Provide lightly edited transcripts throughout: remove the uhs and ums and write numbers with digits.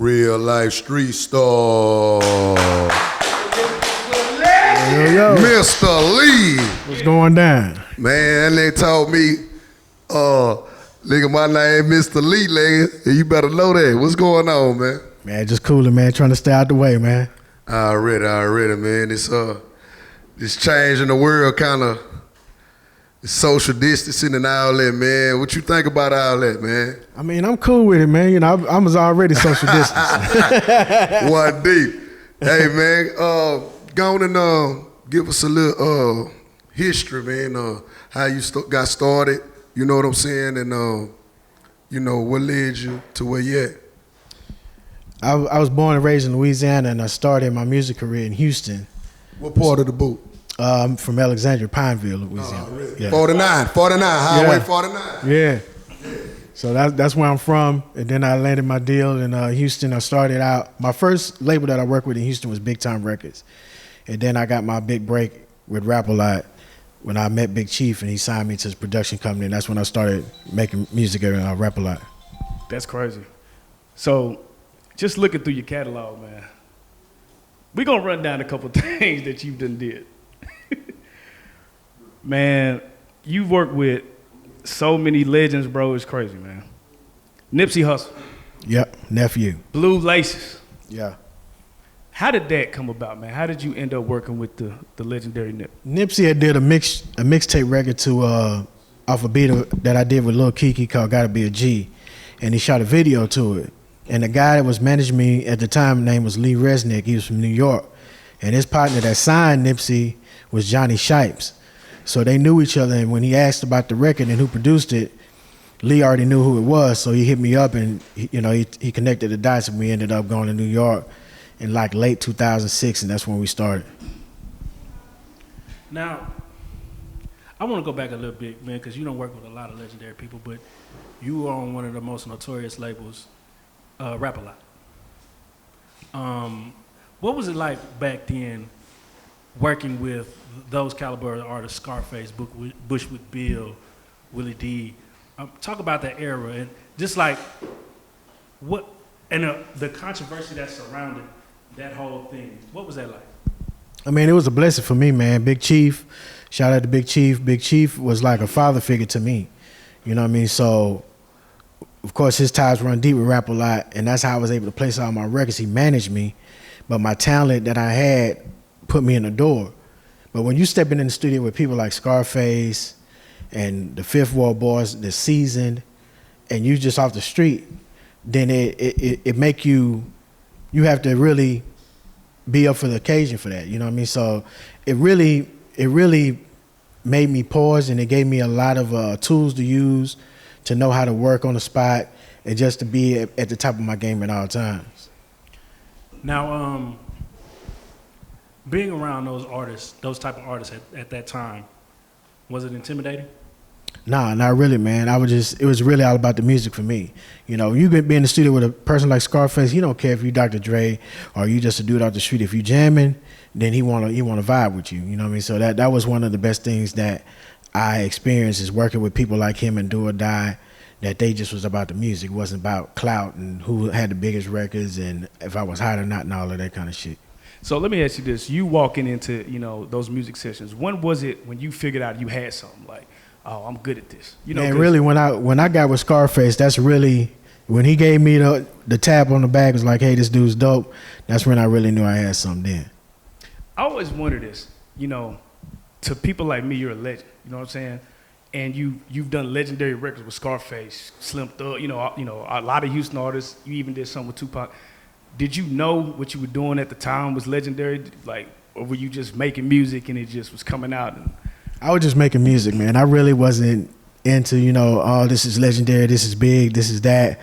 Real life street star. Yo. Mr. Lee. What's going down? Man, they told me, nigga, my name Mr. Lee, nigga. You better know that. What's going on, man? Man, just cooling, man. Trying to stay out the way, man. Already, man. This change in the world kind of social distancing and all that, man. What you think about all that, man? I mean, I'm cool with it, man. You know, I was already social distancing. One deep. Hey, man, go on and give us a little history, man. How you got started, you know what I'm saying? And, you know, what led you to where you at? I was born and raised in Louisiana, and I started my music career in Houston. What part of the boot? From Alexandria, Pineville, Louisiana. Oh, really? Yeah. 49, Highway 49. Yeah. So that's where I'm from. And then I landed my deal in Houston. I started out, my first label that I worked with in Houston was Big Time Records. And then I got my big break with Rap A Lot when I met Big Chief, and he signed me to his production company. And that's when I started making music at Rap A Lot. That's crazy. So just looking through your catalog, man, we're going to run down a couple things that you've done did. Man, you've worked with so many legends, bro. It's crazy, man. Nipsey Hussle. Yep, nephew. Blue Laces. Yeah. How did that come about, man? How did you end up working with the legendary Nip? Nipsey had did a mixtape record to off a beat that I did with Lil Kiki called Gotta Be a G, and he shot a video to it. And the guy that was managing me at the time, name was Lee Resnick. He was from New York, and his partner that signed Nipsey was Johnny Shipes. So they knew each other, and when he asked about the record and who produced it, Lee already knew who it was. So he hit me up, and he connected the dots, and we ended up going to New York in like late 2006, and that's when we started. Now, I want to go back a little bit, man, because you don't work with a lot of legendary people, but you are on one of the most notorious labels, Rap A Lot. What was it like back then working with those caliber of artists, Scarface, Bushwick Bill, Willie D? Talk about that era and just like what, and the controversy that surrounded that whole thing. What was that like? I mean, it was a blessing for me, man. Big Chief, shout out to Big Chief. Big Chief was like a father figure to me. You know what I mean? So, of course, his ties run deep with Rap A Lot, and that's how I was able to place all my records. He managed me, but my talent that I had put me in the door. But when you step in the studio with people like Scarface and the Fifth Ward Boys, the Seasoned, and you just off the street, then it make you have to really be up for the occasion for that. You know what I mean? So it really made me pause, and it gave me a lot of tools to use to know how to work on the spot and just to be at the top of my game at all times. Now, being around those artists, those type of artists at that time, was it intimidating? Nah, not really, man. It was really all about the music for me. You know, you could be in the studio with a person like Scarface, he don't care if you Dr. Dre or you just a dude out the street. If you jamming, then he wanna vibe with you. You know what I mean? So that was one of the best things that I experienced, is working with people like him and Do or Die, that they just was about the music. It wasn't about clout and who had the biggest records and if I was hot or not and all of that kind of shit. So let me ask you this. You walking into, those music sessions, when was it when you figured out you had something like, oh, I'm good at this? Man, really, when I got with Scarface, that's really, when he gave me the tap on the back, was like, hey, this dude's dope, that's when I really knew I had something then. I always wonder this, to people like me, you're a legend, you know what I'm saying? And you've done legendary records with Scarface, Slim Thug, a lot of Houston artists. You even did something with Tupac. Did you know what you were doing at the time was legendary? Like, or were you just making music and it just was coming out? I was just making music, man. I really wasn't into, oh, this is legendary, this is big, this is that.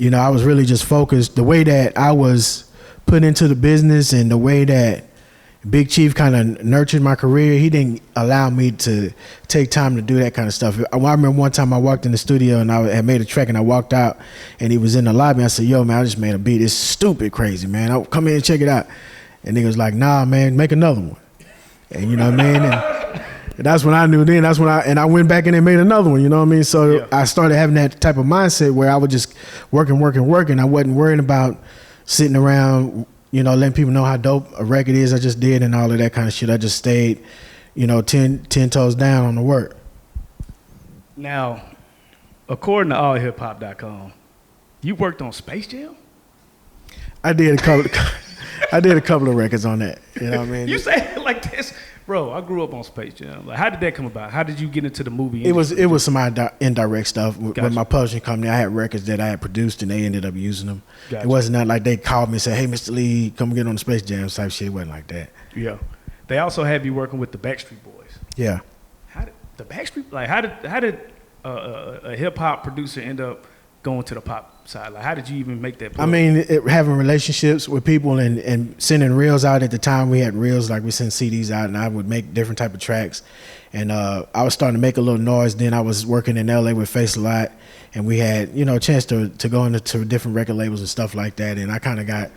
I was really just focused. The way that I was put into the business and the way that Big Chief kind of nurtured my career, he didn't allow me to take time to do that kind of stuff. I remember one time I walked in the studio and I had made a track and I walked out and he was in the lobby. I said, yo, man, I just made a beat. It's stupid crazy, man. I'll come in and check it out. And he was like, nah, man, make another one. And you know what I mean? And that's when I knew then. That's when I went back in and made another one, you know what I mean? So yeah. I started having that type of mindset where I was just working. I wasn't worrying about sitting around, letting people know how dope a record is I just did and all of that kind of shit. I just stayed, 10 toes down on the work. Now, according to allhiphop.com, you worked on Space Jam? I did a couple of records on that. You know what I mean? You say it like this. Bro, I grew up on Space Jam. Like, how did that come about? How did you get into the movie industry? It was some indirect stuff. Gotcha. With my publishing company, I had records that I had produced and they ended up using them. Gotcha. It wasn't that like they called me and said, hey, Mr. Lee, come get on the Space Jam type shit. It wasn't like that. Yeah. They also have you working with the Backstreet Boys. Yeah. How did the Backstreet, like, how did a hip hop producer end up going to the pop side? Like, how did you even make that plug? I mean, having relationships with people and sending reels out. At the time, we had reels, like we sent CDs out, and I would make different type of tracks. And I was starting to make a little noise. Then I was working in LA with Face a Lot, and we had, a chance to go into different record labels and stuff like that. And I kind of got,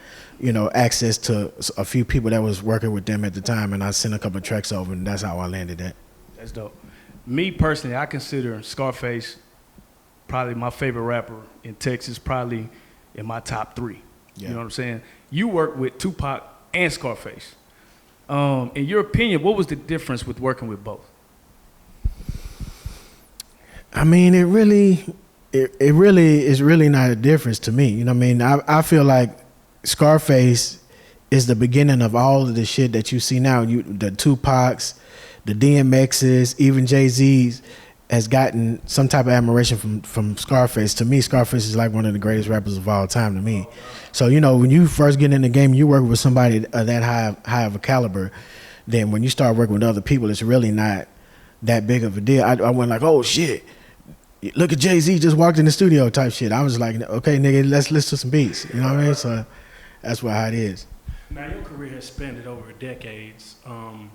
access to a few people that was working with them at the time, and I sent a couple of tracks over, and that's how I landed that. That's dope. Me personally, I consider Scarface probably my favorite rapper in Texas, probably in my top 3. Yeah. You know what I'm saying? You work with Tupac and Scarface. In your opinion, what was the difference with working with both? I mean, it really is really not a difference to me. You know what I mean? I feel like Scarface is the beginning of all of the shit that you see now. The Tupacs, the DMXs, even Jay-Z's has gotten some type of admiration from Scarface. To me, Scarface is like one of the greatest rappers of all time to me. So, when you first get in the game, you work with somebody that high of a caliber, then when you start working with other people, it's really not that big of a deal. I went like, oh shit, look at Jay-Z just walked in the studio type shit. I was like, okay, nigga, let's listen to some beats. You know what I mean? So that's how it is. Now, your career has spanned over decades, and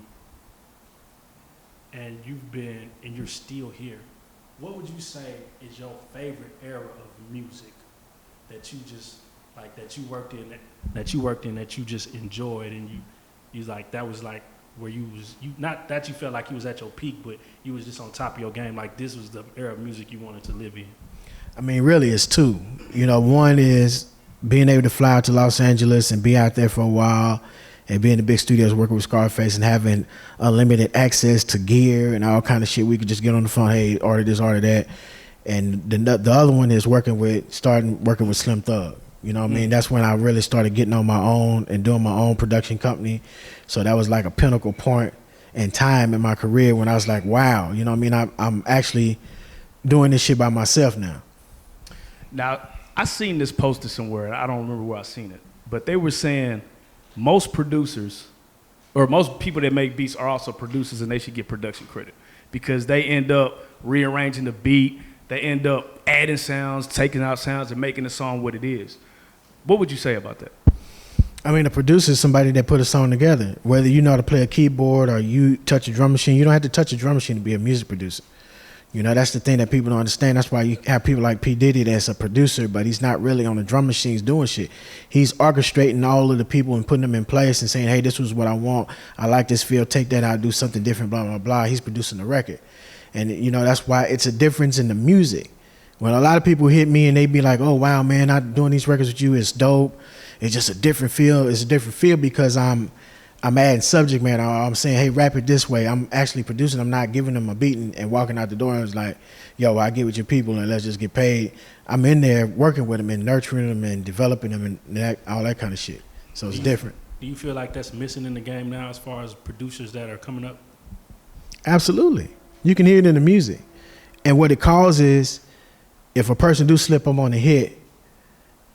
you're still here. What would you say is your favorite era of music that you just like, that you worked in, that you just enjoyed, and you like, that was like where you not that you felt like you was at your peak, but you was just on top of your game, like this was the era of music you wanted to live in? I mean, really, it's two. One is being able to fly out to Los Angeles and be out there for a while and be in the big studios working with Scarface and having unlimited access to gear and all kind of shit. We could just get on the phone, hey, order this, order that. And the other one is working with Slim Thug. You know what I mean? That's when I really started getting on my own and doing my own production company. So that was like a pinnacle point in time in my career when I was like, wow, you know what I mean? I'm actually doing this shit by myself now. Now, I seen this posted somewhere. I don't remember where I seen it, but they were saying most producers or most people that make beats are also producers, and they should get production credit because they end up rearranging the beat. They end up adding sounds, taking out sounds, and making the song what it is. What would you say about that? I mean, a producer is somebody that put a song together. Whether you know how to play a keyboard or you touch a drum machine, you don't have to touch a drum machine to be a music producer. That's the thing that people don't understand. That's why you have people like P. Diddy that's a producer, but he's not really on the drum machines doing shit. He's orchestrating all of the people and putting them in place and saying, hey, this was what I want. I like this feel. Take that out, do something different, blah, blah, blah. He's producing the record. And, that's why it's a difference in the music. When a lot of people hit me and they be like, oh, wow, man, I'm doing these records with you. It's dope. It's just a different feel. It's a different feel because I'm adding subject matter. I'm saying, hey, rap it this way. I'm actually producing. I'm not giving them a beat and walking out the door and it's like, yo, I get with your people and let's just get paid. I'm in there working with them and nurturing them and developing them and all that kind of shit. So it's different. Do you feel like that's missing in the game now as far as producers that are coming up? Absolutely. You can hear it in the music. And what it causes, if a person do slip them on a hit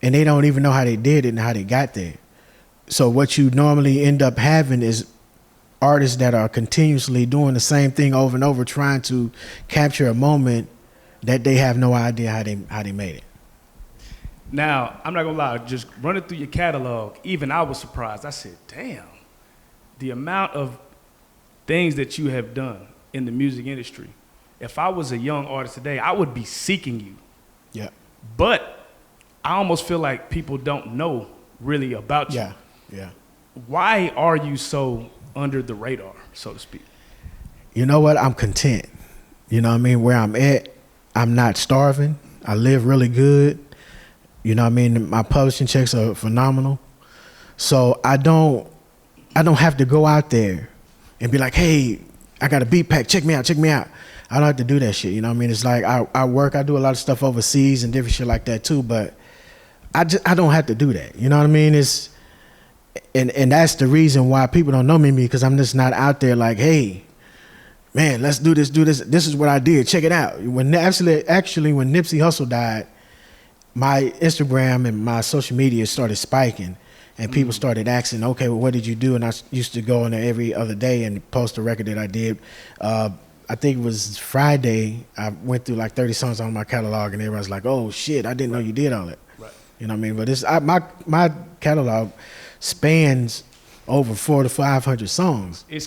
and they don't even know how they did it and how they got there. So what you normally end up having is artists that are continuously doing the same thing over and over, trying to capture a moment that they have no idea how they made it. Now, I'm not gonna lie, just running through your catalog, even I was surprised. I said, damn, the amount of things that you have done in the music industry. If I was a young artist today, I would be seeking you. Yeah. But I almost feel like people don't know really about you. Yeah. Why are you so under the radar, so to speak? You know what? I'm content. You know what I mean? Where I'm at, I'm not starving. I live really good. You know what I mean? My publishing checks are phenomenal. So I don't have to go out there and be like, hey, I got a beat pack, check me out. I don't have to do that shit, you know what I mean? It's like I work, I do a lot of stuff overseas and different shit like that too, but I don't have to do that, you know what I mean? And that's the reason why people don't know me, because I'm just not out there like, hey, man, let's do this. This is what I did, check it out. When actually when Nipsey Hussle died, my Instagram and my social media started spiking. And people started asking, okay, well, what did you do? And I used to go in there every other day and post a record that I did. I think it was Friday, I went through like 30 songs on my catalog, and everybody's like, oh, shit, I didn't know you did all that. Right. You know what I mean? But my catalog spans over 400 to 500 songs. It's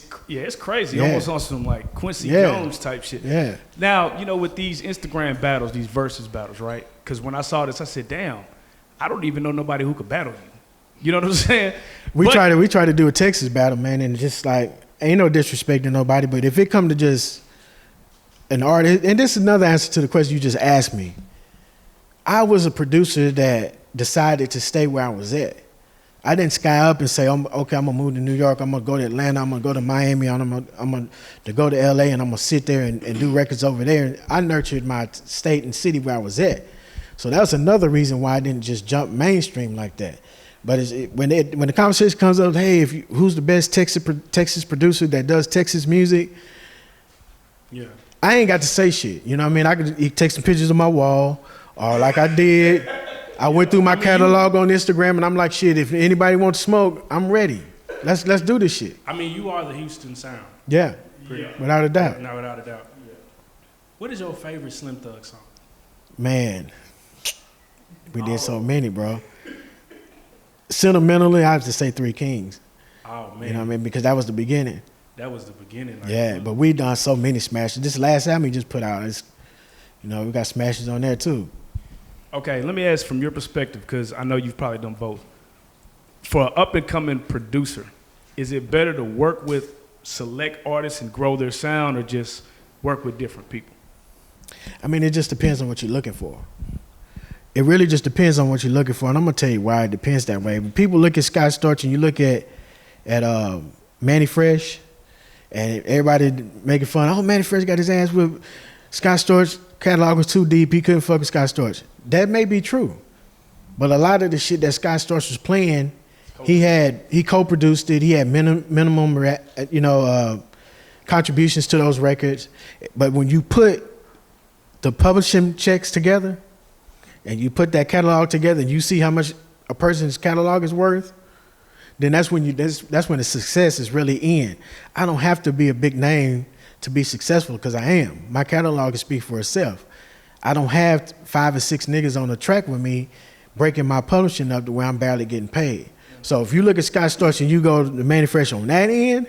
crazy. Yeah. Almost on some like Quincy Jones type shit. Yeah. Now, with these Instagram battles, these versus battles, right? Because when I saw this, I said, damn, I don't even know nobody who could battle you. You know what I'm saying? We try to do a Texas battle, man, and just like, ain't no disrespect to nobody, but if it come to just an artist, and this is another answer to the question you just asked me. I was a producer that decided to stay where I was at. I didn't sky up and say, okay, I'm gonna move to New York, I'm gonna go to Atlanta, I'm gonna go to Miami, I'm gonna go to LA, and I'm gonna sit there and do records over there. And I nurtured my state and city where I was at. So that was another reason why I didn't just jump mainstream like that. But when the conversation comes up, hey, who's the best Texas producer that does Texas music? Yeah. I ain't got to say shit. You know what I mean? I could take some pictures of my wall, or like I did. I went through my catalog on Instagram, and I'm like, shit, if anybody wants to smoke, I'm ready. Let's do this shit. I mean, you are the Houston sound. Yeah, without a doubt. No, without a doubt. Yeah. What is your favorite Slim Thug song? Man, we did so many, bro. Sentimentally, I have to say Three Kings. Oh, man. You know what I mean? Because that was the beginning. That was the beginning. Like, Yeah, but we done so many smashes. This last album we just put out, we got smashes on there too. Okay, let me ask from your perspective, because I know you've probably done both. For an up-and-coming producer, is it better to work with select artists and grow their sound, or just work with different people? I mean, it just depends on what you're looking for. It really just depends on what you're looking for, and I'm gonna tell you why it depends that way. When people look at Scott Storch and you look at Manny Fresh, and everybody making fun, oh, Manny Fresh got his ass with Scott Storch, catalog was too deep, he couldn't fuck with Scott Storch. That may be true, but a lot of the shit that Scott Storch was playing, he co-produced it, he had minimum contributions to those records. But when you put the publishing checks together, and you put that catalog together, and you see how much a person's catalog is worth, then that's when the success is really in. I don't have to be a big name to be successful, because I am. My catalog can speak for itself. I don't have 5 or 6 niggas on the track with me breaking my publishing up to where I'm barely getting paid. So if you look at Scott Storch and you go to the Manny Fresh on that end,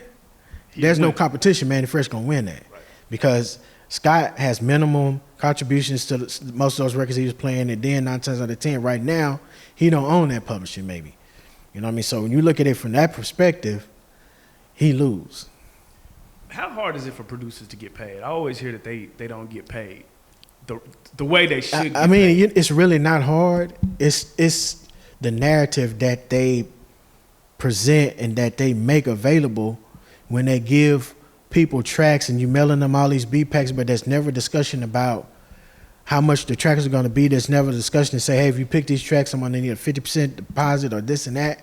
there's no competition. Manny Fresh gonna win that, because Scott has minimum contributions to most of those records he was playing, and then 9 times out of 10, right now, he don't own that publishing maybe. You know what I mean? So when you look at it from that perspective, he lose. How hard is it for producers to get paid? I always hear that they don't get paid the way they should. I mean, it's really not hard. It's the narrative that they present and that they make available when they give people tracks, and you mailing them all these beat packs, but there's never discussion about how much the tracks are going to be. There's never a discussion to say, hey, if you pick these tracks, I'm going to need a 50% deposit or this and that.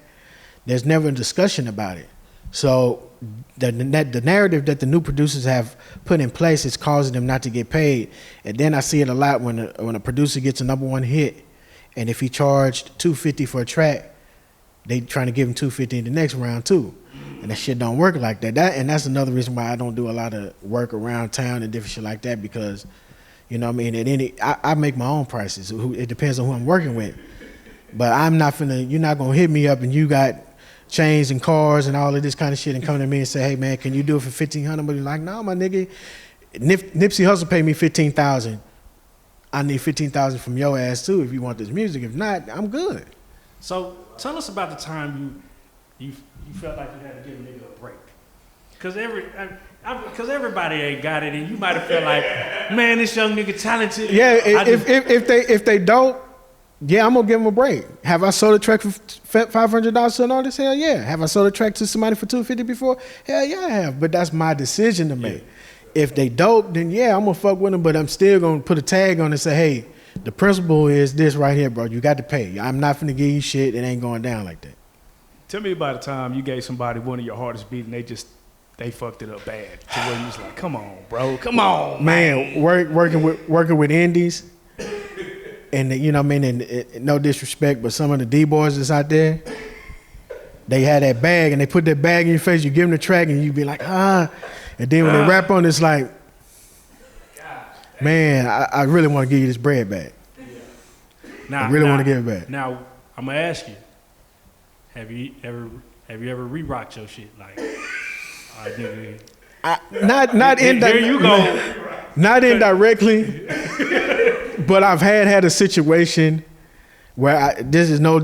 There's never a discussion about it. So the narrative that the new producers have put in place is causing them not to get paid. And then I see it a lot when a producer gets a #1 hit, and if he charged $250 for a track, they trying to give him $250 in the next round too. And that shit don't work like that. And that's another reason why I don't do a lot of work around town and different shit like that, because, you know what I mean, I make my own prices. It depends on who I'm working with. But you're not gonna hit me up and you got chains and cars and all of this kind of shit and come to me and say, hey man, can you do it for $1,500? But you're like, no, my nigga, Nipsey Hussle paid me $15,000. I need $15,000 from your ass too if you want this music. If not, I'm good. So tell us about the time you felt like you had to give a nigga a break. Because everybody ain't got it, and you might have felt like, man, this young nigga talented. Yeah, if they don't, Yeah, I'm gonna give him a break. Have I sold a track for $500 to an artist? Hell yeah. Have I sold a track to somebody for $250 before? Hell yeah, I have. But that's my decision to make. If they dope, then yeah, I'm gonna fuck with them. But I'm still gonna put a tag on it and say, hey, the principle is this right here, bro. You got to pay. I'm not finna give you shit. It ain't going down like that. Tell me about the time you gave somebody one of your hardest beats and they fucked it up bad to where you was like, come on, bro, come on, man. Working with indies. And you know what I mean, and no disrespect, but some of the D-boys that's out there, they had that bag and they put that bag in your face, you give them the track and you be like, and then when they rap on it, it's like, man, I really want to give you this bread back. Now, I really want to give it back. Now, I'm going to ask you, have you ever re-rocked your shit? Like, Here you go. Not indirectly, but I've had a situation where this is no,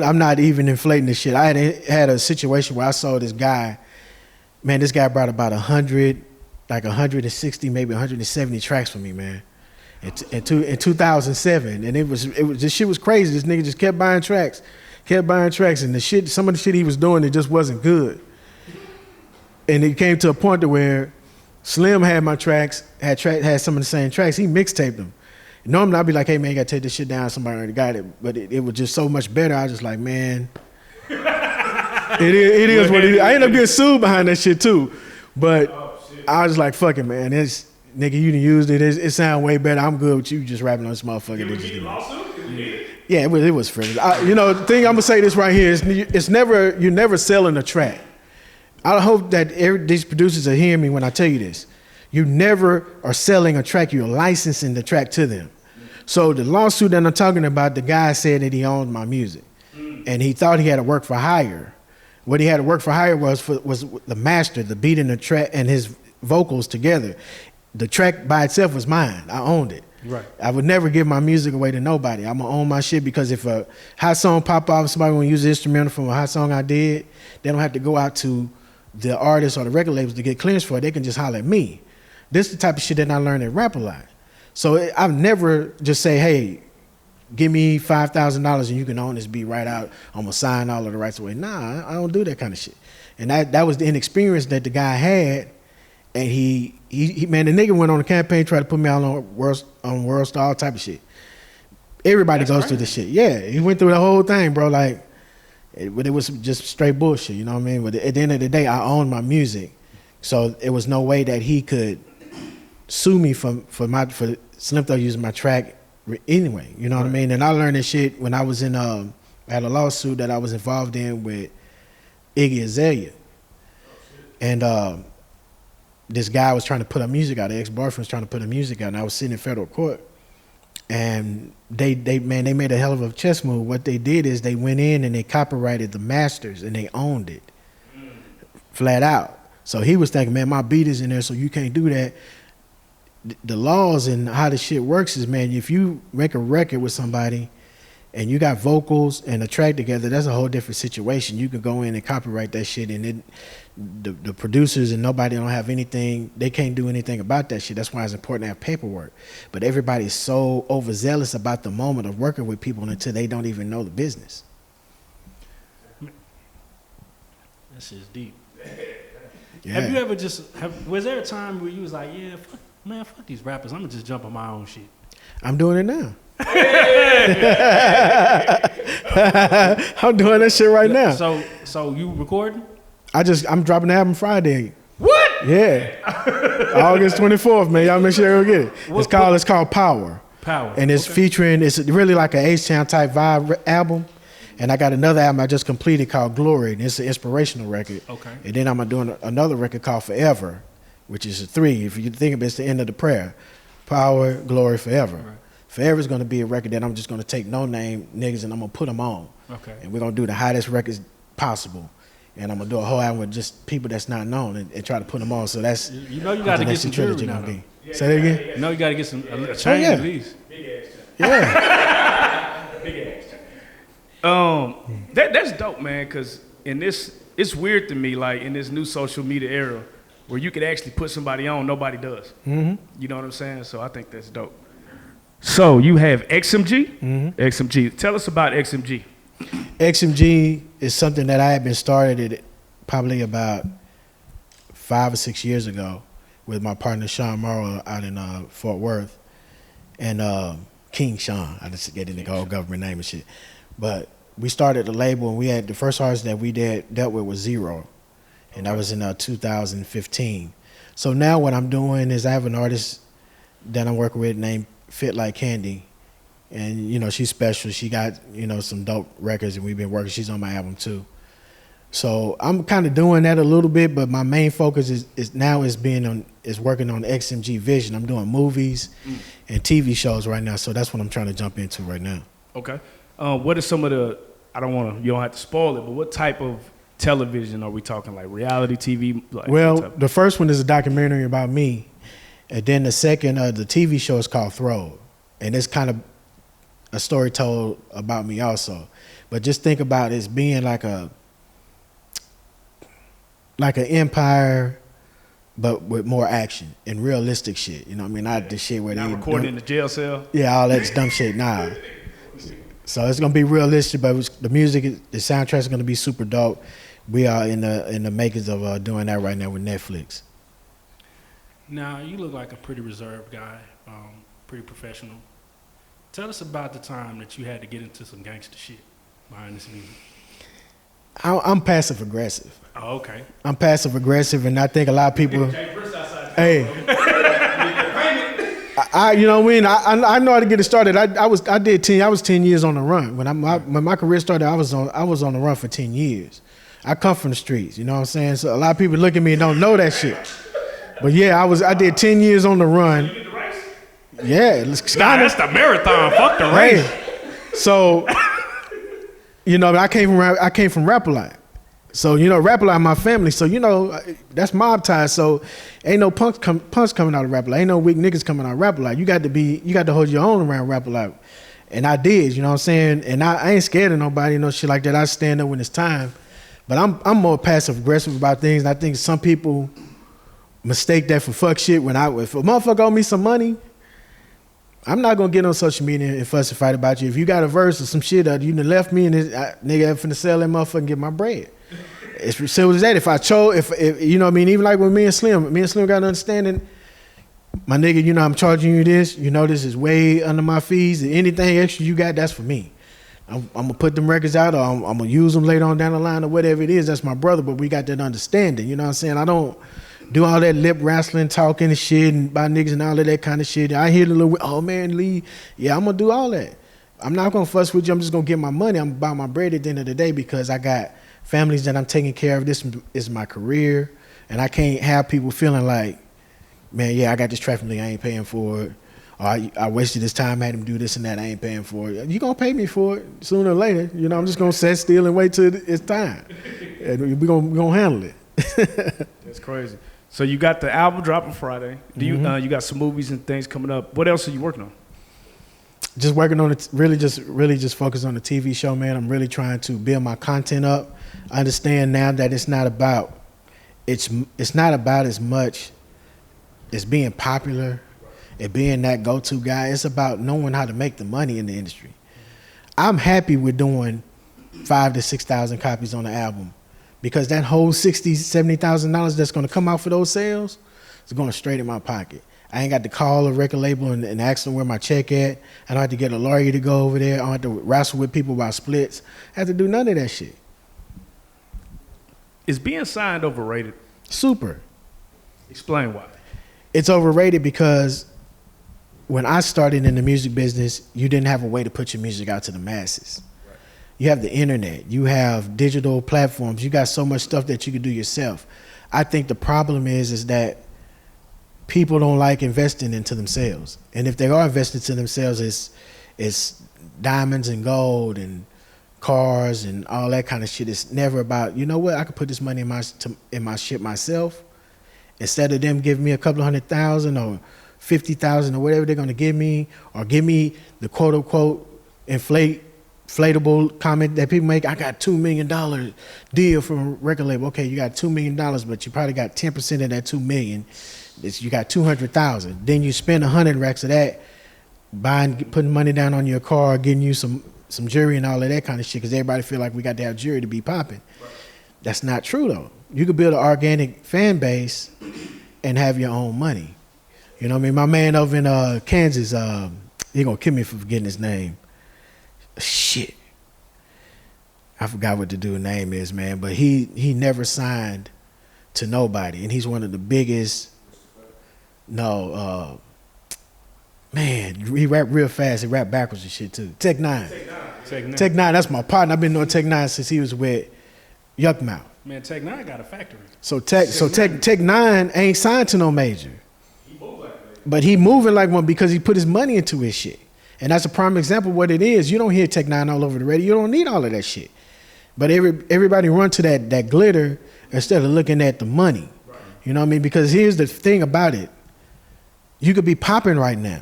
I'm not even inflating this shit. I had a situation where I saw this guy, man, this guy brought about 160, maybe 170 tracks for me, man. In 2007, and it was this shit was crazy. This nigga just kept buying tracks, and some of the shit he was doing, it just wasn't good. And it came to a point to where Slim had my tracks, had some of the same tracks. He mixtaped them. Normally I'd be like, hey man, you gotta take this shit down. Somebody already got it, but it was just so much better. I was just like, man, it is what it is. I ended up getting sued behind that shit too, but I was like, fuck it, man. It's nigga, you done used it. It sound way better. I'm good with you just rapping on this motherfucker. Yeah, it was friendly. The thing I'm gonna say this right here is you're never selling a track. I hope that these producers are hearing me when I tell you this. You never are selling a track, you're licensing the track to them. So the lawsuit that I'm talking about, the guy said that he owned my music. And he thought he had to work for hire. What he had to work for hire was the master, the beat and the track and his vocals together. The track by itself was mine. I owned it. Right. I would never give my music away to nobody. I'm gonna own my shit because if a hot song pop off, somebody wanna use the instrumental from a hot song I did, they don't have to go out to the artists or the record labels to get clearance for it. They can just holler at me. This is the type of shit that I learned at Rap-A-Lot. So I've never just say, hey, give me $5,000 and you can own this beat right out. I'm gonna sign all of the rights away. Nah, I don't do that kind of shit. And that was the inexperience that the guy had. And he man, the nigga went on a campaign, tried to put me out on World Star, all type of shit. Everybody goes through this shit. Yeah, he went through the whole thing, bro. Like, but it was just straight bullshit, you know what I mean? But at the end of the day, I owned my music. So it was no way that he could sue me for Slim Thug using my track anyway, you know what I mean? And I learned this shit when I was I had a lawsuit that I was involved in with Iggy Azalea. And this guy was trying to put her music out, the ex-boyfriend was trying to put her music out, and I was sitting in federal court. And they made a hell of a chess move. What they did is they went in and they copyrighted the masters and they owned it, flat out. So he was thinking, man, my beat is in there, so you can't do that. The laws and how the shit works is, man, if you make a record with somebody and you got vocals and a track together, that's a whole different situation. You can go in and copyright that shit, and the producers and nobody don't have anything, they can't do anything about that shit. That's why it's important to have paperwork. But everybody's so overzealous about the moment of working with people until they don't even know the business. That shit's deep. Yeah. Have you ever was there a time where you was like, yeah, fuck these rappers, I'm gonna just jump on my own shit? I'm doing it now. I'm doing that shit right now. So you recording? I'm dropping the album Friday. What? Yeah. August 24th, man. Y'all make sure you get it. It's called Power. Power. And it's featuring, it's really like an H-Town type vibe album. And I got another album I just completed called Glory, and it's an inspirational record. Okay. And then I'm doing another record called Forever, which is a 3. If you think of it, it's the end of the prayer. Power, Glory, Forever. Right. Forever is going to be a record that I'm just going to take no-name niggas and I'm going to put them on. Okay. And we're going to do the hottest records possible. And I'm going to do a whole album with just people that's not known and try to put them on. So that's... You know you got to get some jewelry now. Yeah, say that again? You know you got to get some a chain at least. Big ass chain. Yeah. Big ass chain. That's dope, man, because it's weird to me, like, in this new social media era where you could actually put somebody on, nobody does. Mm-hmm. You know what I'm saying? So I think that's dope. So you have XMG? XMG. Tell us about XMG. XMG is something that I had been started at probably about 5 or 6 years ago with my partner Sean Morrow out in Fort Worth, and King Sean. I just get in the whole government name and shit. But we started the label, and we had the first artist that we dealt with was Zero, and that was in 2015. So now what I'm doing is I have an artist that I'm working with named Fit Like Candy, and you know she's special. She got some dope records, and we've been working. She's on my album too. So I'm kind of doing that a little bit, but my main focus is working on XMG Vision. I'm doing movies and TV shows right now, so that's what I'm trying to jump into right now. Okay. What are some of the? You don't have to spoil it, but what type of television are we talking? Like reality TV? Well, the first one is a documentary about me, and then the second, the TV show is called Throw, and it's kind of a story told about me also. But just think about it as being like an empire, but with more action and realistic shit. You know what I mean? Not the shit where Not recording in the jail cell? Yeah, all that dumb shit. Nah. So it's gonna be realistic, but the music, the soundtrack is gonna be super dope. We are in the makings of doing that right now with Netflix. Now, you look like a pretty reserved guy, pretty professional. Tell us about the time that you had to get into some gangster shit behind this music. I'm passive aggressive. Oh, okay. I'm passive aggressive, and I think a lot of people. Hey, you know what I mean? I know how to get it started. I was 10 years on the run when my career started. I was on the run for 10 years. I come from the streets. You know what I'm saying? So a lot of people look at me and don't know that shit. But yeah, I did 10 years on the run. You did the race? Yeah, that's the marathon. Fuck the race. So. I came from Rap-A-Lot. So, Rap-A-Lot my family. So, that's mob ties. So, ain't no punks coming out of Rap-A-Lot. Ain't no weak niggas coming out of Rap-A-Lot. You got to hold your own around Rap-A-Lot. And I did, you know what I'm saying? And I ain't scared of nobody, shit like that. I stand up when it's time. But I'm more passive aggressive about things. And I think some people mistake that for fuck shit. If a motherfucker owe me some money, I'm not gonna get on social media and fuss and fight about you. If you got a verse or some shit that you done left me and nigga, I'm finna sell that motherfucker and get my bread. It's as simple as that. If I chose, if you know what I mean, even like with me and Slim got an understanding. My nigga, I'm charging you this. This is way under my fees. And anything extra you got, that's for me. I'm gonna put them records out, or I'm gonna use them later on down the line, or whatever it is. That's my brother, but we got that understanding. You know what I'm saying? I don't do all that lip wrestling, talking and shit, and about niggas and all of that kind of shit. I hear the little, oh man, Lee, yeah, I'm gonna do all that. I'm not gonna fuss with you. I'm just gonna get my money. I'm about my bread at the end of the day because I got families that I'm taking care of. This is my career, and I can't have people feeling like, man, yeah, I got this traffic thing, I ain't paying for it. Or I wasted this time, had him do this and that, I ain't paying for it. You gonna pay me for it sooner or later. I'm just gonna sit still and wait till it's time, and we gonna handle it. That's crazy. So you got the album dropping Friday. Do you you got some movies and things coming up? What else are you working on? Just working on it. Really just focus on the TV show, man. I'm really trying to build my content up. I understand now that it's not about as much as being popular and being that go-to guy. It's about knowing how to make the money in the industry. I'm happy with doing 5,000 to 6,000 copies on the album. Because that whole $60,000, $70,000 that's gonna come out for those sales is going straight in my pocket. I ain't got to call a record label and ask them where my check at. I don't have to get a lawyer to go over there. I don't have to wrestle with people about splits. I have to do none of that shit. Is being signed overrated? Super. Explain why. It's overrated because when I started in the music business, you didn't have a way to put your music out to the masses. You have the internet, you have digital platforms, you got so much stuff that you can do yourself. I think the problem is that people don't like investing into themselves. And if they are investing into themselves, it's diamonds and gold and cars and all that kind of shit. It's never about, you know what, I could put this money in my shit myself. Instead of them giving me a couple of $100,000 or $50,000 or whatever they're gonna give me, or give me the quote unquote inflatable comment that people make. I got $2 million deal from a record label. Okay, you got $2 million, but you probably got 10% of that $2 million. You got 200,000. Then you spend 100 racks of that putting money down on your car, getting you some jewelry and all of that kind of shit, because everybody feel like we got to have jewelry to be popping. Right. That's not true though. You could build an organic fan base and have your own money. You know what I mean? My man over in Kansas, he gonna kill me for forgetting his name. Shit. I forgot what the dude's name is, man. But he never signed to nobody. And he's one of the biggest, man, he rap real fast. He rap backwards and shit too. Tech Nine, that's my partner. I've been knowing Tech Nine since he was with Yuck Mouth. Man, Tech Nine got a factory. So Tech Nine ain't signed to no major. But he moving like one because he put his money into his shit. And that's a prime example of what it is. You don't hear Tech Nine all over the radio. You don't need all of that shit. But everybody run to that glitter instead of looking at the money. Right. You know what I mean? Because here's the thing about it. You could be popping right now.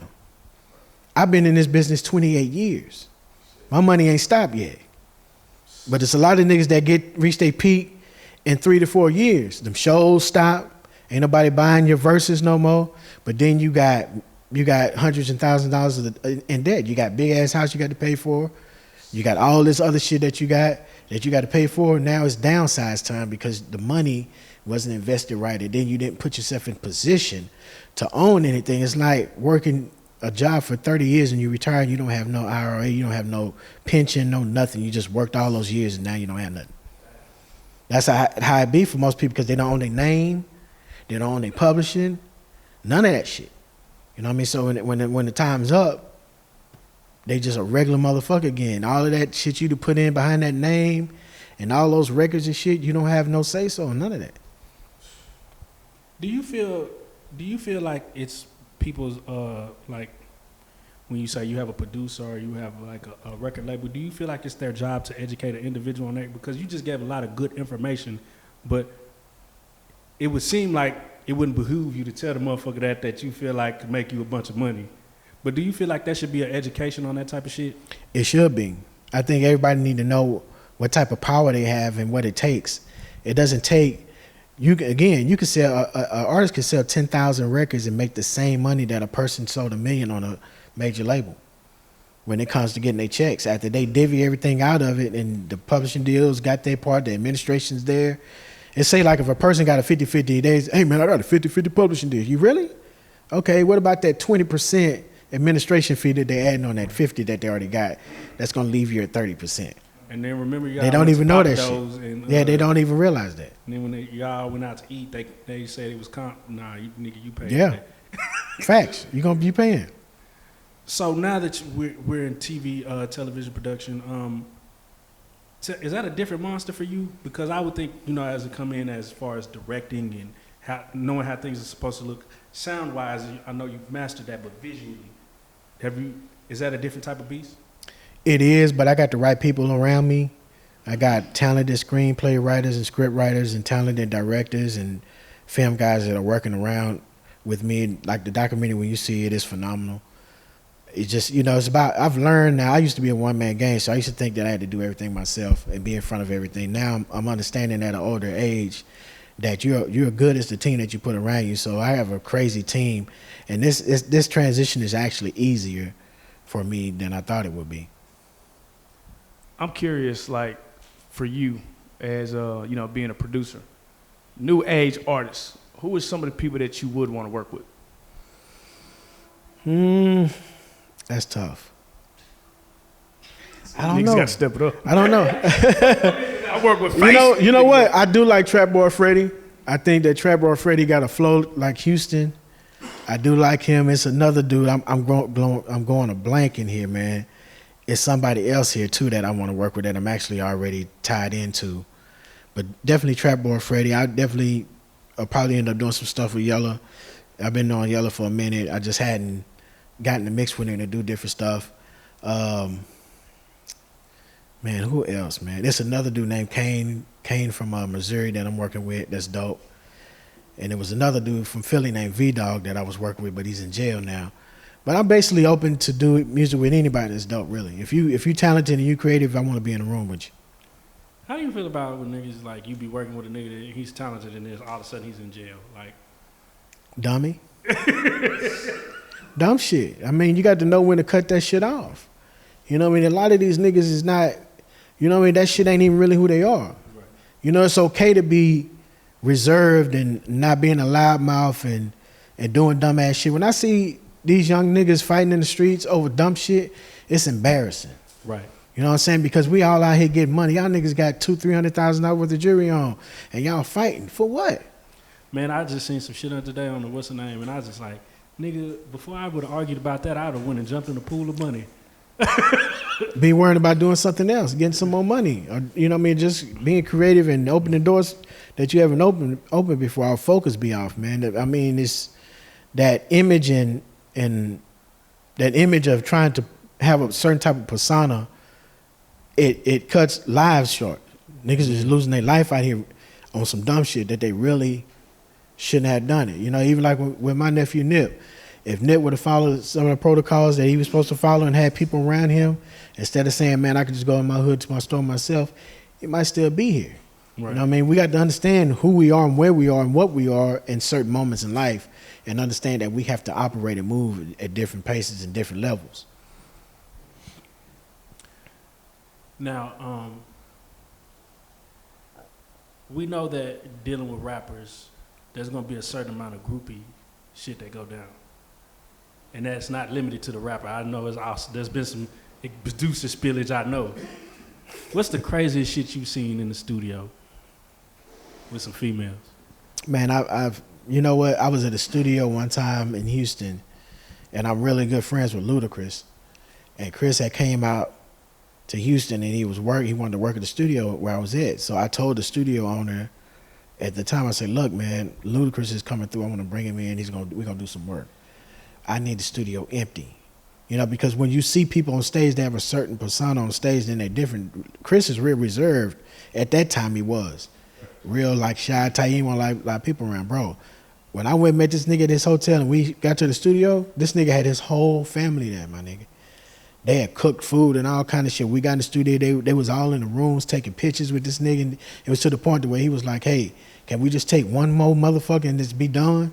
I've been in this business 28 years. My money ain't stopped yet. But it's a lot of niggas that reach their peak in 3 to 4 years. Them shows stop. Ain't nobody buying your verses no more. But then you got hundreds and thousands of dollars in debt. You got big ass house you got to pay for. You got all this other shit that you got to pay for. Now it's downsize time because the money wasn't invested right, and then you didn't put yourself in position to own anything. It's like working a job for 30 years and you retire and you don't have no IRA, you don't have no pension, no nothing. You just worked all those years and now you don't have nothing. That's how it be for most people because they don't own their name, they don't own their publishing, none of that shit. You know what I mean? So when the time's up, they just a regular motherfucker again. All of that shit you to put in behind that name and all those records and shit, you don't have no say-so, none of that. Do you feel like it's people's, like, when you say you have a producer or you have like a record label, do you feel like it's their job to educate an individual on that? Because you just gave a lot of good information, but it would seem like it wouldn't behoove you to tell the motherfucker that you feel like could make you a bunch of money. But do you feel like there should be an education on that type of shit? It should be. I think everybody need to know what type of power they have and what it takes. It doesn't take, you can sell, an artist can sell 10,000 records and make the same money that a person sold 1 million on a major label when it comes to getting their checks. After they divvy everything out of it and the publishing deals got their part, the administration's there. And say like if a person got a 50-50 days, hey man, I got a 50-50 publishing deal. You really? Okay, what about that 20% administration fee that they adding on that 50 that they already got? That's gonna leave you at 30%. And then remember, y'all they don't even know that shit. And, yeah, they don't even realize that. And then when y'all went out to eat, they said it was nah, nigga, you paid. Yeah, facts. You gonna be paying. So now that we're in TV, television production, is that a different monster for you? Because I would think, as it come in as far as directing and knowing how things are supposed to look, sound-wise, I know you've mastered that, but visually, is that a different type of beast? It is, but I got the right people around me. I got talented screenplay writers and script writers and talented directors and film guys that are working around with me. Like the documentary, when you see it, is phenomenal. It's just, it's about, I've learned now, I used to be a one-man gang, so I used to think that I had to do everything myself and be in front of everything. Now I'm understanding at an older age that you're good as the team that you put around you. So I have a crazy team, and this transition is actually easier for me than I thought it would be. I'm curious, like, for you as, being a producer, new age artists, who are some of the people that you would want to work with? That's tough. I don't Niggas know. got to step it up. I don't know. I work with Face. You know what? I do like Trap Boy Freddy. I think that Trap Boy Freddy got a flow like Houston. I do like him. It's another dude. I'm going a blank in here, man. It's somebody else here too that I want to work with that I'm actually already tied into. But definitely Trap Boy Freddy. I definitely probably end up doing some stuff with Yella. I've been on Yella for a minute. I just hadn't gotten to mix with him to do different stuff. Man, who else, man? There's another dude named Kane from Missouri that I'm working with. That's dope. And there was another dude from Philly named V-Dog that I was working with, but he's in jail now. But I'm basically open to do music with anybody that's dope, really. If you talented and you creative, I want to be in the room with you. How do you feel about when niggas, like, you be working with a nigga that he's talented and then all of a sudden he's in jail? Like, Dummy. dumb shit. I mean, you got to know when to cut that shit off. You know what I mean? A lot of these niggas is not, you know what I mean? That shit ain't even really who they are. Right. You know, it's okay to be reserved and not being a loudmouth and doing dumbass shit. When I see these young niggas fighting in the streets over dumb shit, it's embarrassing. Right. You know what I'm saying? Because we all out here getting money. Y'all niggas got $200,000-$300,000 worth of jewelry on, and y'all fighting for what? Man, I just seen some shit on today on the what's the name, and I was just like, nigga, before I would have argued about that, I'd have went and jumped in the pool of money. Be worrying about doing something else, getting some more money, or you know what I mean, just being creative and opening doors that you haven't opened before. Our focus be off, man. I mean, it's that image and that image of trying to have a certain type of persona. It cuts lives short. Niggas is losing their life out here on some dumb shit that they really shouldn't have done it. You know, even like with my nephew Nip. If Nip would have followed some of the protocols that he was supposed to follow and had people around him, instead of saying, man, I could just go in my hood to my store myself, he might still be here. Right. You know what I mean? We got to understand who we are and where we are and what we are in certain moments in life, and understand that we have to operate and move at different paces and different levels. Now, we know that dealing with rappers, there's going to be a certain amount of groupie shit that go down. And that's not limited to the rapper. I know there's been some producer spillage, I know. What's the craziest shit you've seen in the studio with some females? Man, I've you know what? I was at a studio one time in Houston, and I'm really good friends with Ludacris. And Chris had came out to Houston, and he wanted to work at the studio where I was at. So I told the studio owner at the time, I said, look, man, Ludacris is coming through. I want to bring him in. We're going to do some work. I need the studio empty. You know, because when you see people on stage, they have a certain persona on stage, then they're different. Chris is real reserved. At that time, he was. Real, like, shy, tight. He didn't want like people around, bro. When I went and met this nigga at this hotel and we got to the studio, this nigga had his whole family there, my nigga. They had cooked food and all kind of shit. We got in the studio, they was all in the rooms taking pictures with this nigga. And it was to the point where he was like, hey, can we just take one more motherfucker and just be done?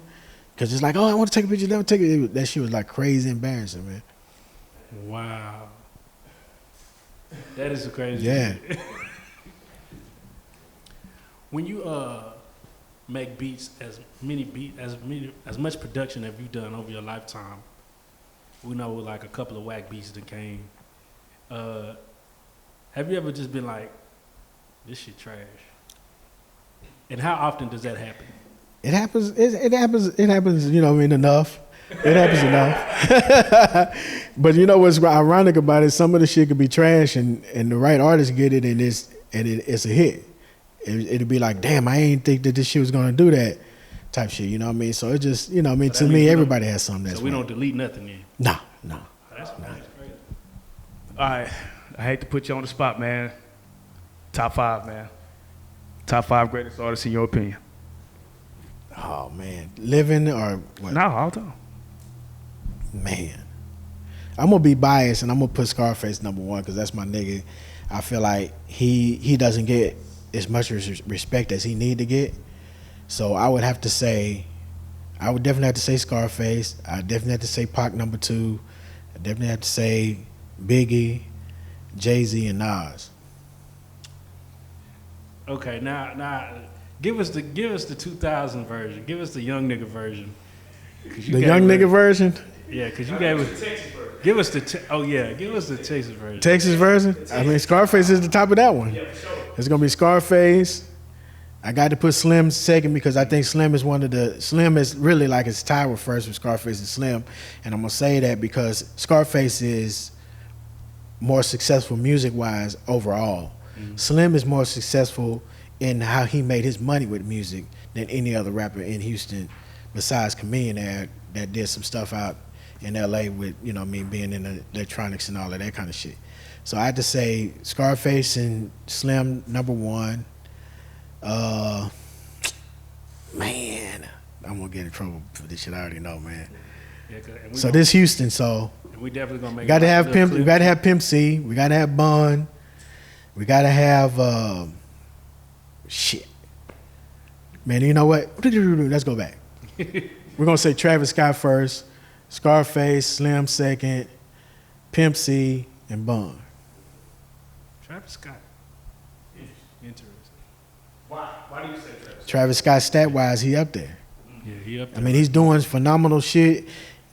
Because it's like, oh, I want to take a picture. Let me take it. That shit was like crazy embarrassing, man. Wow. That is crazy. Yeah. When you make beats, as much production have you done over your lifetime? We know like a couple of whack beats that came. Have you ever just been like, this shit trash? And how often does that happen? It happens. It happens. You know, I mean, enough. It happens enough. But you know what's ironic about it? Some of the shit could be trash, and the right artist get it, and it's a hit. It'd be like, damn, I ain't think that this shit was gonna do that, type shit. You know what I mean? So it just, you know, what I mean, to me, everybody has something that's. So we don't delete nothing then. No. That's crazy. All right, I hate to put you on the spot, man. Top 5, man. Top 5 greatest artists in your opinion. Oh man, living or what? No, all time. Man, I'm gonna be biased and I'm gonna put Scarface number 1 because that's my nigga. I feel like he doesn't get as much respect as he need to get. So I would definitely have to say Scarface. I definitely have to say Pac number 2. I definitely have to say Biggie, Jay-Z, and Nas. Okay, now give us the 2000 version. Give us the young nigga version. The young nigga version? Yeah, because you gave us. Give us the Texas version. Texas version? I mean, Scarface is the top of that one. Yeah, for sure. It's gonna be Scarface. I got to put Slim second because I think Slim is really like it's tied with first with Scarface and Slim. And I'm gonna say that because Scarface is more successful music-wise overall. Mm-hmm. Slim is more successful in how he made his money with music than any other rapper in Houston besides Chameleon that did some stuff out in LA with, you know what I mean, being in the electronics and all of that kind of shit. So I had to say Scarface and Slim number 1. Man, I'm gonna get in trouble for this shit. I already know, man. Yeah, so this Houston, so we definitely gonna make. We gotta have Pimp. We gotta have Pimp C. We gotta have Bun. We gotta have shit. Man, you know what? Let's go back. We're gonna say Travis Scott first, Scarface, Slim second, Pimp C, and Bun. Travis Scott. Interesting. Why do you say Travis? Travis Scott, stat-wise, he up there. Yeah, he up I there. mean, he's doing phenomenal shit.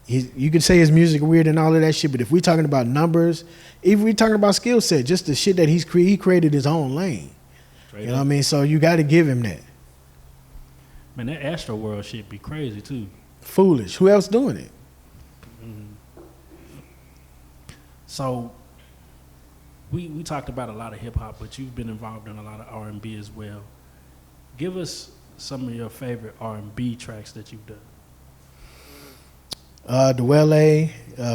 You can say his music weird and all of that shit, but if we're talking about numbers, if we're talking about skill set, just the shit that he created his own lane. Straight You know up. what I mean? So you got to give him that. Man, that Astro World shit be crazy too. Foolish. Who else doing it? So we talked about a lot of hip hop, but you've been involved in a lot of R&B as well. Give us some of your favorite R&B tracks that you've done. Dwelle,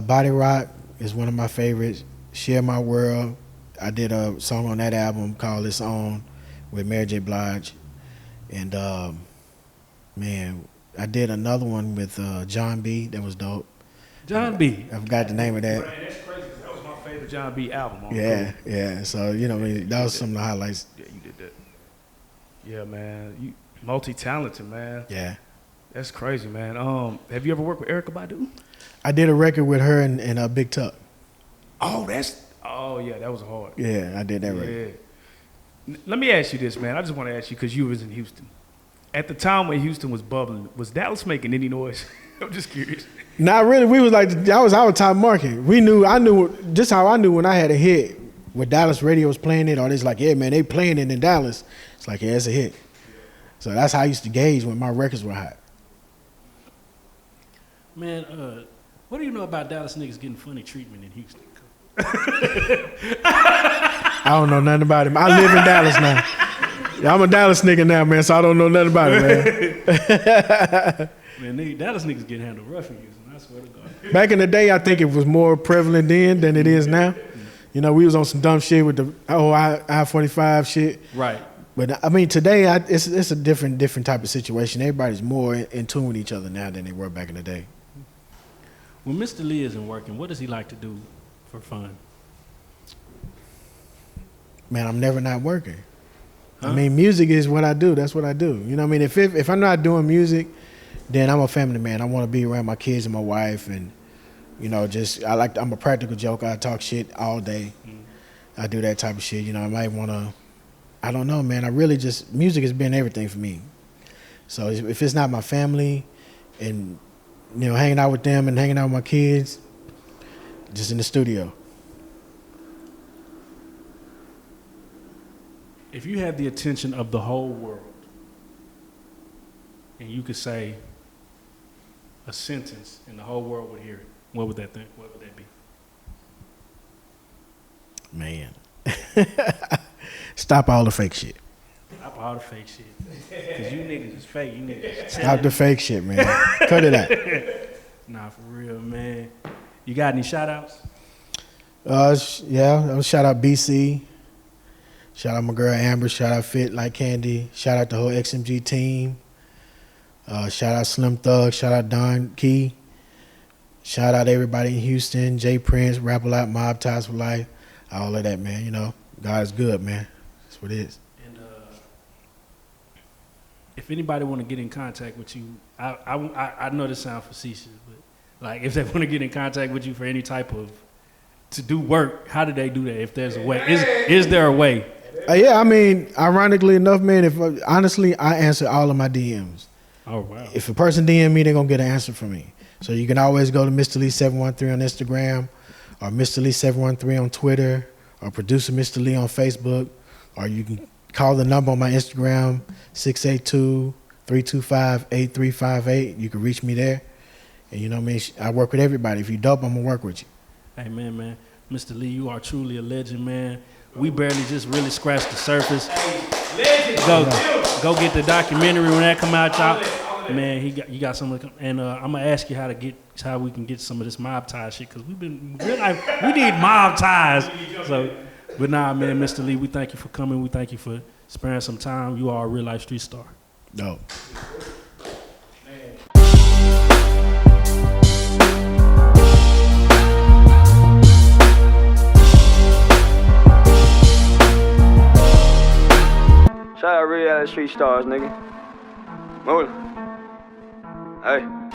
Body Rock is one of my favorites. Share My World. I did a song on that album called It's On with Mary J. Blige. And man, I did another one with John B. That was dope. John B. I forgot the name of that. Man, that's crazy. 'Cause that was my favorite John B. album. Yeah. So, you know, I mean, that was some of the highlights. Yeah, you did that. Yeah, man. You multi-talented, man. Yeah. That's crazy, man. Have you ever worked with Erykah Badu? I did a record with her and Big Tuck. Oh, yeah, that was hard. Yeah, I did that record. Yeah. Let me ask you this, man. I just want to ask you because you was in Houston. At the time when Houston was bubbling, was Dallas making any noise? I'm just curious. Not really. We was like, that was our top market. I knew just how I knew when I had a hit with Dallas radio was playing it, or it's like, yeah, man, they playing it in Dallas. It's like, yeah, it's a hit. So that's how I used to gauge when my records were hot. Man, what do you know about Dallas niggas getting funny treatment in Houston? I don't know nothing about him. I live in Dallas now. Yeah, I'm a Dallas nigga now, man, so I don't know nothing about it, man. Man, Dallas niggas get handled rough in Houston. I swear to God. Back in the day, I think it was more prevalent then than it is now. You know, we was on some dumb shit with the I-45 shit. Right. But I mean, today it's a different type of situation. Everybody's more in tune with each other now than they were back in the day. When Mr. Lee isn't working, what does he like to do for fun? Man, I'm never not working. Huh? I mean, music is what I do. That's what I do. You know what I mean? If I'm not doing music, then I'm a family man. I want to be around my kids and my wife, and you know, I'm a practical joker. I talk shit all day. I do that type of shit. You know, I might want to. I don't know, man. I really just music has been everything for me. So if it's not my family, and you know, hanging out with them and hanging out with my kids, just in the studio. If you had the attention of the whole world and you could say a sentence and the whole world would hear it, what would that be? Man. Stop all the fake shit. Stop all the fake shit. Because you niggas is fake. You niggas Stop the fake shit, man. Cut it out. Nah, for real, man. You got any shout outs? Yeah, shout out BC. Shout out my girl Amber. Shout out Fit Like Candy. Shout out the whole XMG team. Shout out Slim Thug. Shout out Don Key. Shout out everybody in Houston. Jay Prince, Rap A Lot, Mob Ties for Life. All of that, man. You know, God is good, man. That's what it is. And if anybody want to get in contact with you, I know this sounds facetious, but like if they want to get in contact with you for any type of to do work, how do they do that? If there's a way, is there a way? Yeah, I mean, ironically enough, man, honestly, I answer all of my DMs. Oh, wow. If a person DM me, they're going to get an answer from me. So you can always go to Mr. Lee 713 on Instagram, or Mr. Lee 713 on Twitter, or Producer Mr. Lee on Facebook, or you can call the number on my Instagram, 682-325-8358. You can reach me there. And you know what I mean? I work with everybody. If you dope, I'm going to work with you. Hey, man. Mr. Lee, you are truly a legend, man. We barely just really scratched the surface. Go get the documentary when that come out, y'all. Man, you got some of the, and I'm gonna ask you how we can get some of this mob tie shit, because we need mob ties. So, but nah, man, Mr. Lee, we thank you for coming. We thank you for sparing some time. You are a real life street star. Dope. Shout out Reallyfe Street Stars, nigga. Move. Hey.